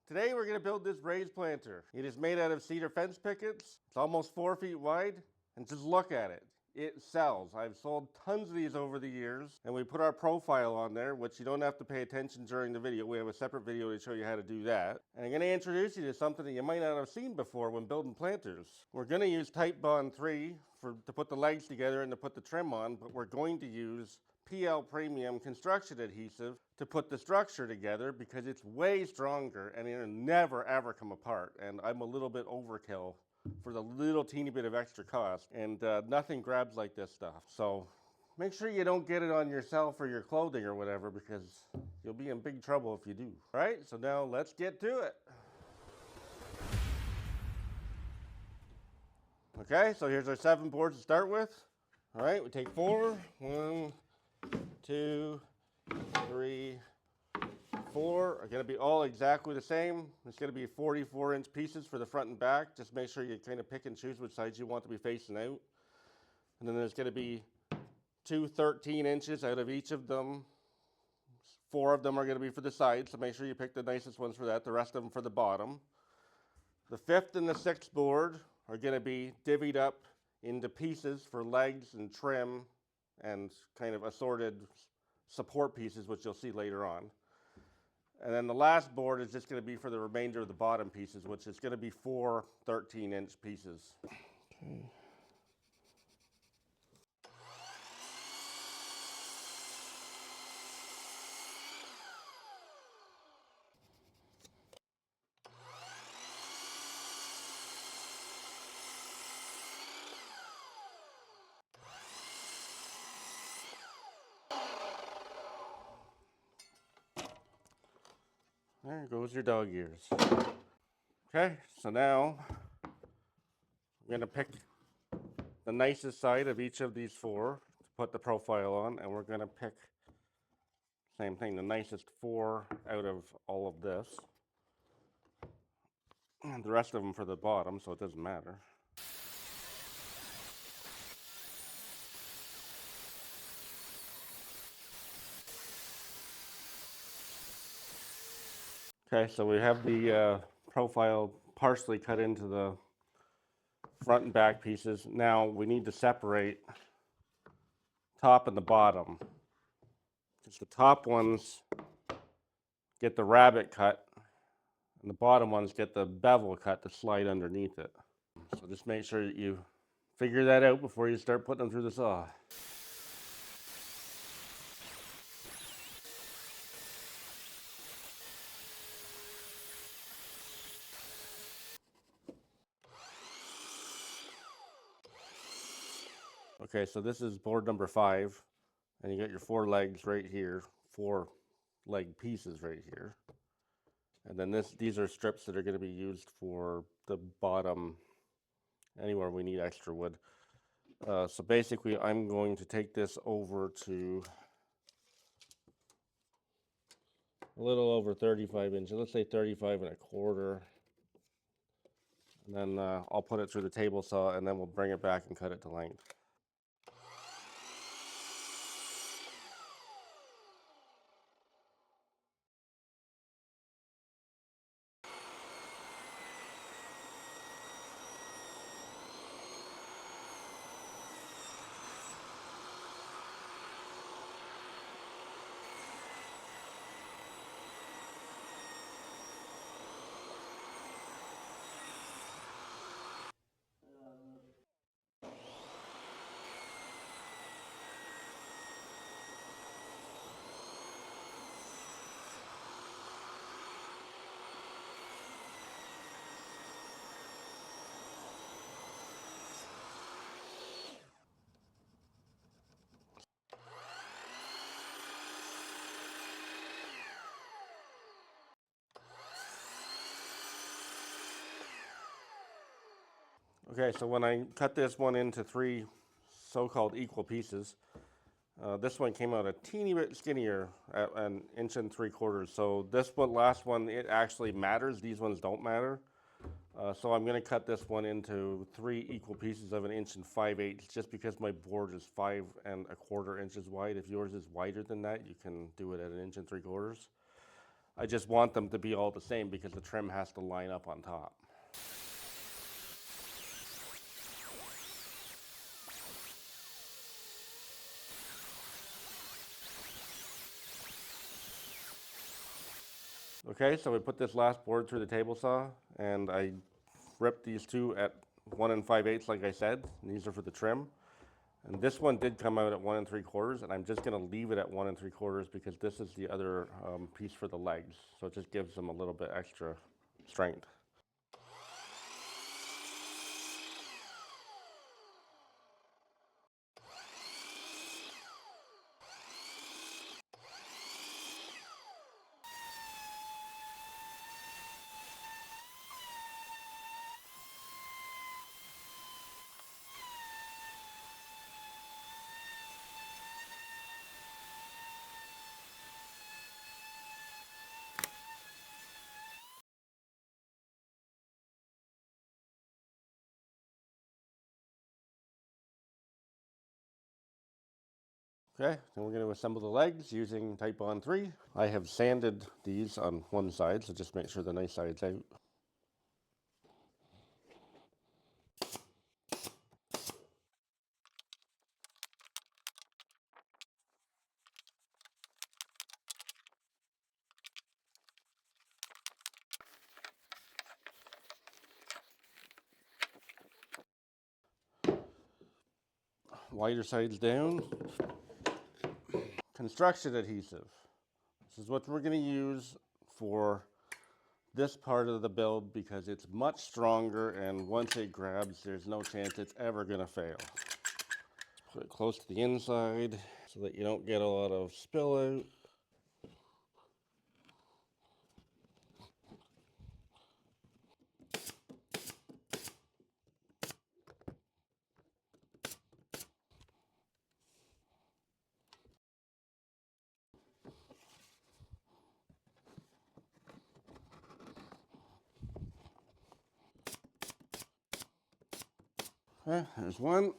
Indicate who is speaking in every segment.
Speaker 1: Today we're going to build this raised planter. It is made out of cedar fence pickets. It's almost 4 feet wide, and just look at it. It sells. I've sold tons of these over the years, and we put our profile on there, which you don't have to pay attention during the video. We have a separate video to show you how to do that. And I'm going to introduce you to something that you might not have seen before when building planters. We're going to use Type Bond 3 to put the legs together and to put the trim on, but we're going to use PL Premium construction adhesive to put the structure together because it's way stronger and it'll never ever come apart. And I'm a little bit overkill for the little teeny bit of extra cost, and nothing grabs like this stuff. So make sure you don't get it on yourself or your clothing or whatever, because you'll be in big trouble if you do. All right, so now let's get to it. Okay, so here's our 7 boards to start with. All right, we take 4. 1, 2, 3, 4 are going to be all exactly the same. It's going to be 44-inch pieces for the front and back. Just make sure you kind of pick and choose which sides you want to be facing out. And then there's going to be 2 13 inches out of each of them. 4 of them are going to be for the sides, so make sure you pick the nicest ones for that. The rest of them for the bottom. The 5th and the 6th board are going to be divvied up into pieces for legs and trim and kind of assorted support pieces, which you'll see later on. And then the last board is just going to be for the remainder of the bottom pieces, which is going to be 4 13-inch pieces. Okay. There goes your dog ears. Okay, so now I'm going to pick the nicest side of each of these 4 to put the profile on, and we're going to pick, same thing, the nicest 4 out of all of this. And the rest of them for the bottom, so it doesn't matter. Okay, so we have the profile partially cut into the front and back pieces. Now we need to separate top and the bottom, because the top ones get the rabbet cut and the bottom ones get the bevel cut to slide underneath it. So just make sure that you figure that out before you start putting them through the saw. Okay, so this is board number 5, and you got your 4 legs right here, 4 leg pieces right here. And then these are strips that are going to be used for the bottom, anywhere we need extra wood. So basically I'm going to take this over to a little over 35 inches, let's say 35 1/4. And then I'll put it through the table saw, and then we'll bring it back and cut it to length. Okay, so when I cut this one into 3 so-called equal pieces, this one came out a teeny bit skinnier at 1 3/4 inches. So this one, last one, it actually matters. These ones don't matter. So I'm going to cut this one into 3 equal pieces of 1 5/8 inches, just because my board is 5 1/4 inches wide. If yours is wider than that, you can do it at 1 3/4 inches. I just want them to be all the same because the trim has to line up on top. Okay, so we put this last board through the table saw, and I ripped these two at 1 5/8 like I said, and these are for the trim. And this one did come out at 1 3/4, and I'm just gonna leave it at 1 3/4 because this is the other piece for the legs. So it just gives them a little bit extra strength. Okay, then we're going to assemble the legs using Type-On 3. I have sanded these on one side, so just make sure the nice side's out. Wider sides down. Construction adhesive. This is what we're going to use for this part of the build because it's much stronger, and once it grabs, there's no chance it's ever going to fail. Put it close to the inside so that you don't get a lot of spill out. Okay, there's one.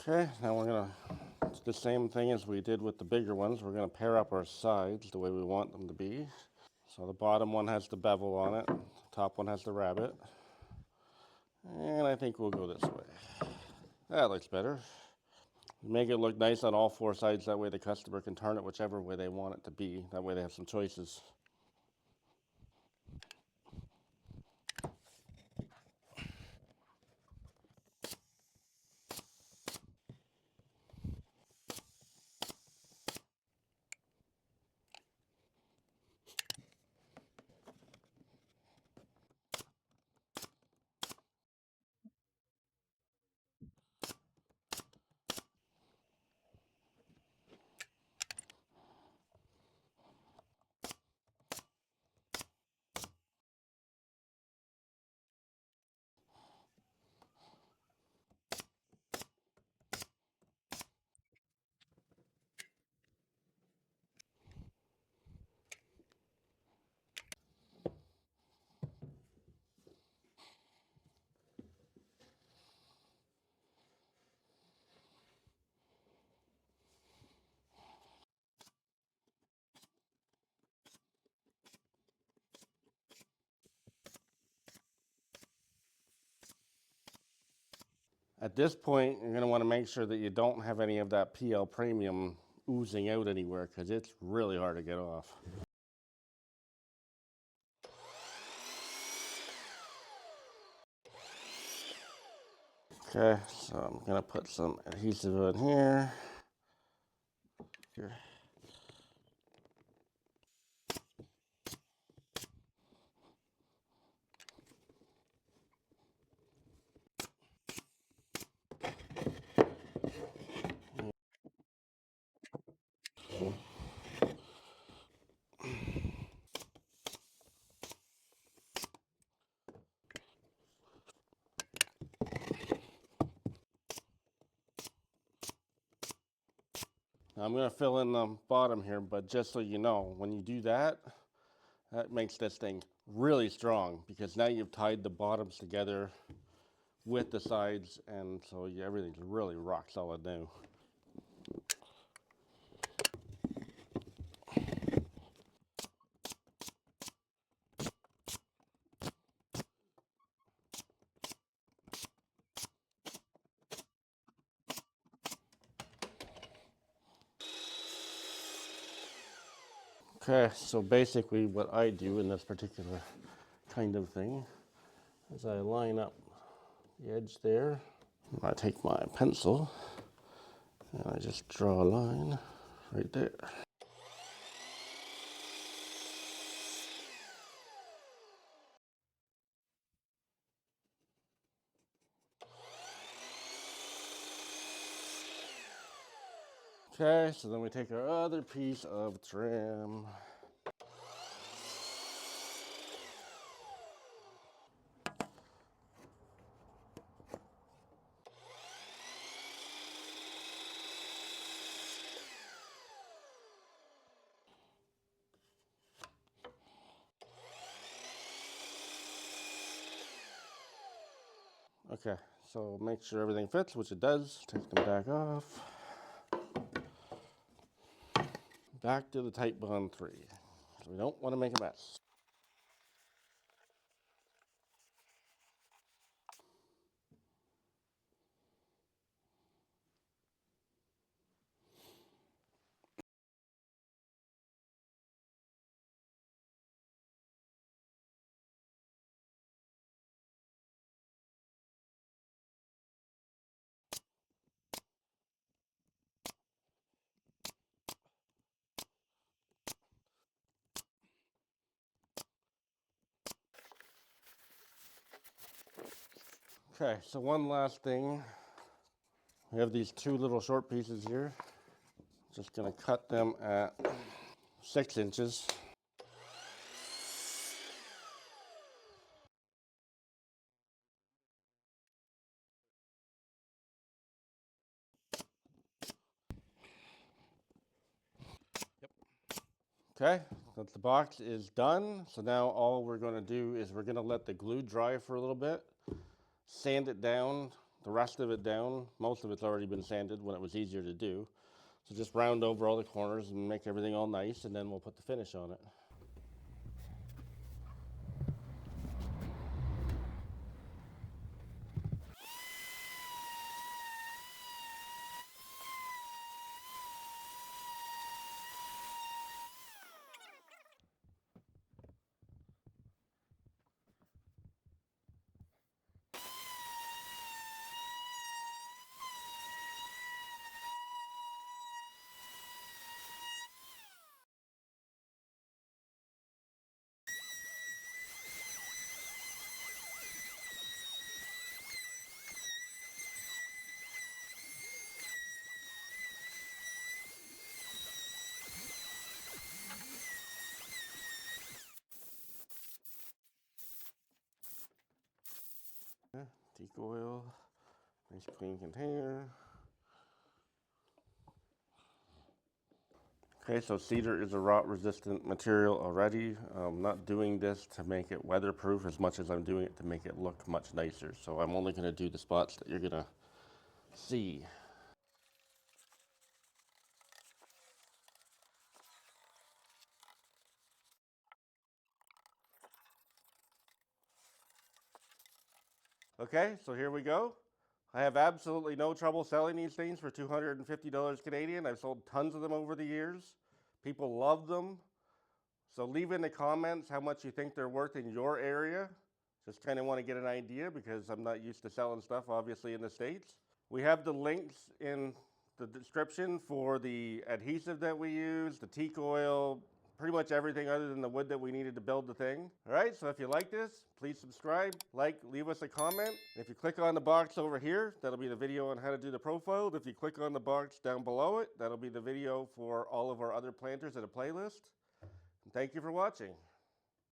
Speaker 1: Okay, now we're gonna, it's the same thing as we did with the bigger ones. We're gonna pair up our sides the way we want them to be. So the bottom one has the bevel on it, the top one has the rabbet. And I think we'll go this way. That looks better. Make it look nice on all four sides, that way the customer can turn it whichever way they want it to be. That way they have some choices. At this point, you're gonna wanna make sure that you don't have any of that PL Premium oozing out anywhere because it's really hard to get off. Okay, so I'm gonna put some adhesive in here. Here. Now I'm gonna fill in the bottom here, but just so you know, when you do that, That makes this thing really strong because now you've tied the bottoms together with the sides, and so everything's really rock solid now. Okay, so basically what I do in this particular kind of thing is I line up the edge there. I take my pencil and I just draw a line right there. Okay, so then we take our other piece of trim. Okay, so make sure everything fits, which it does. Take them back off. Back to the tight bond 3. So we don't want to make a mess. Okay, so one last thing. We have these two little short pieces here. Just gonna cut them at 6 inches. Okay, so the box is done. So now all we're gonna do is we're gonna let the glue dry for a little bit, sand it down, the rest of it down. Most of it's already been sanded when it was easier to do. So just round over all the corners and make everything all nice, and then we'll put the finish on it. Teak oil, nice clean container. Okay, so cedar is a rot resistant material already. I'm not doing this to make it weatherproof as much as I'm doing it to make it look much nicer. So I'm only gonna do the spots that you're gonna see. Okay, so here we go. I have absolutely no trouble selling these things for $250 Canadian. I've sold tons of them over the years. People love them. So leave in the comments how much you think they're worth in your area. Just kind of want to get an idea because I'm not used to selling stuff, obviously, in the States. We have the links in the description for the adhesive that we use, the teak oil, pretty much everything other than the wood that we needed to build the thing. All right, so if you like this, please subscribe, like, leave us a comment. If you click on the box over here, that'll be the video on how to do the profile. If you click on the box down below it, that'll be the video for all of our other planters in a playlist. And thank you for watching.